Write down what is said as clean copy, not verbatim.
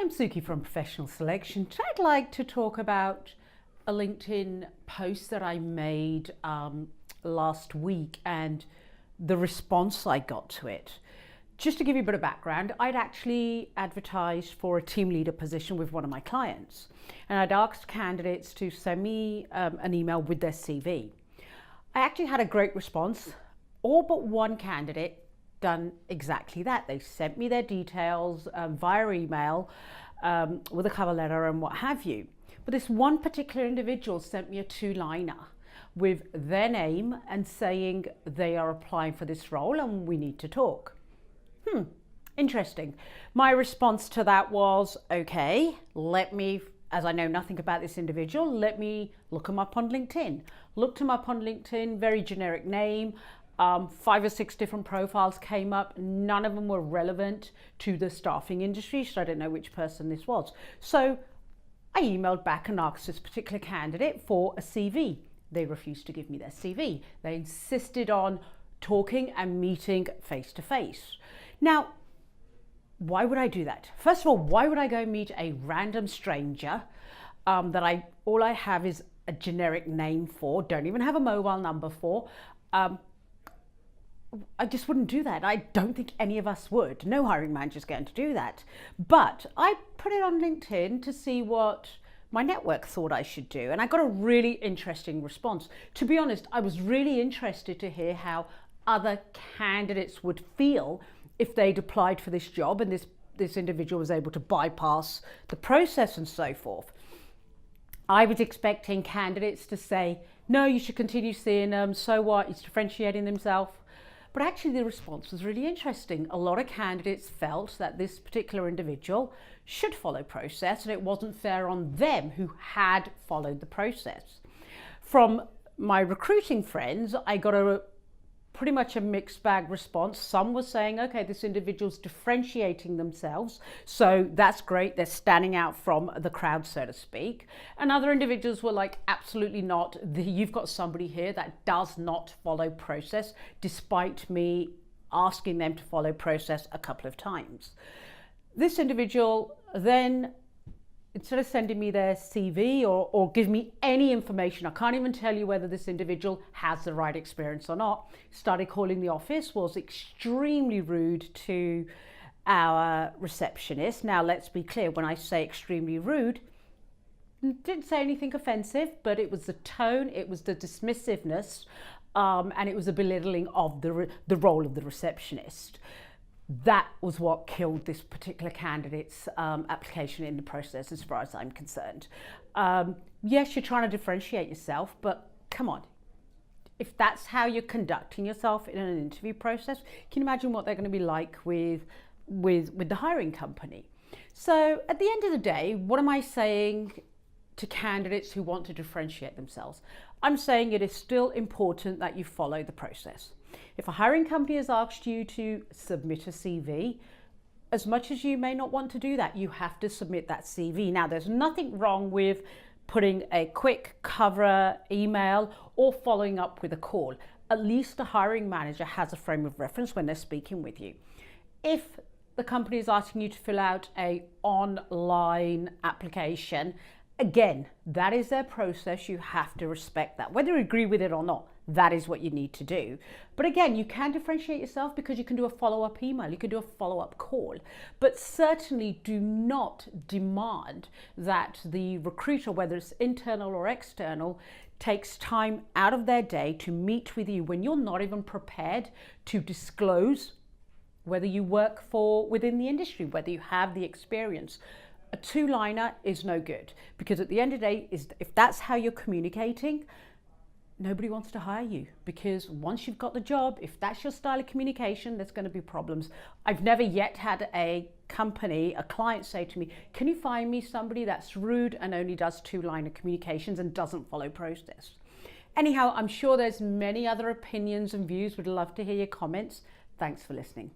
Hi, I'm Suki from Professional Selection. Today I'd like to talk about a LinkedIn post that I made last week and the response I got to it. Just to give you a bit of background, I'd actually advertised for a team leader position with one of my clients, and I'd asked candidates to send me an email with their CV. I actually had a great response. All but one candidate done exactly that. They sent me their details via email with a cover letter and what have you. But this one particular individual sent me a two-liner with their name and saying they are applying for this role and we need to talk. Interesting. My response to that was, okay, let me, as I know nothing about this individual, let me look him up on LinkedIn. Looked him up on LinkedIn, very generic name. 5 or 6 different profiles came up. None of them were relevant to the staffing industry, so I don't know which person this was. So I emailed back and asked this particular candidate for a CV. They refused to give me their CV. They insisted on talking and meeting face to face. Now, why would I do that? First of all, why would I go meet a random stranger that all I have is a generic name for, don't even have a mobile number for? I just wouldn't do that. I don't think any of us would. No hiring manager's going to do that. But I put it on LinkedIn to see what my network thought I should do. And I got a really interesting response. To be honest, I was really interested to hear how other candidates would feel if they'd applied for this job and this individual was able to bypass the process and so forth. I was expecting candidates to say, no, you should continue seeing them. So what? He's differentiating himself. But actually the response was really interesting. A lot of candidates felt that this particular individual should follow process and it wasn't fair on them who had followed the process. From my recruiting friends, I got pretty much a mixed bag response. Some were saying, okay, this individual's differentiating themselves, so that's great, they're standing out from the crowd, so to speak. And other individuals were like, absolutely not, you've got somebody here that does not follow process, despite me asking them to follow process a couple of times. This individual then, instead of sending me their CV or give me any information, I can't even tell you whether this individual has the right experience or not, started calling the office, was extremely rude to our receptionist. Now, let's be clear, when I say extremely rude, didn't say anything offensive, but it was the tone, it was the dismissiveness, and it was a belittling of the role of the receptionist. That was what killed this particular candidate's application in the process, as far as I'm concerned. Yes, you're trying to differentiate yourself, but come on. If that's how you're conducting yourself in an interview process, can you imagine what they're going to be like with the hiring company? So at the end of the day, what am I saying to candidates who want to differentiate themselves? I'm saying it is still important that you follow the process. If a hiring company has asked you to submit a CV, as much as you may not want to do that, you have to submit that CV. Now, there's nothing wrong with putting a quick cover email or following up with a call. At least the hiring manager has a frame of reference when they're speaking with you. If the company is asking you to fill out an online application, again, that is their process. You have to respect that. Whether you agree with it or not, that is what you need to do. But again, you can differentiate yourself because you can do a follow-up email, you can do a follow-up call. But certainly do not demand that the recruiter, whether it's internal or external, takes time out of their day to meet with you when you're not even prepared to disclose whether you work within the industry, whether you have the experience. A two-liner is no good, because at the end of the day, if that's how you're communicating, nobody wants to hire you, because once you've got the job, if that's your style of communication, there's going to be problems. I've never yet had a client say to me, can you find me somebody that's rude and only does two-liner communications and doesn't follow process? Anyhow, I'm sure there's many other opinions and views. Would love to hear your comments. Thanks for listening.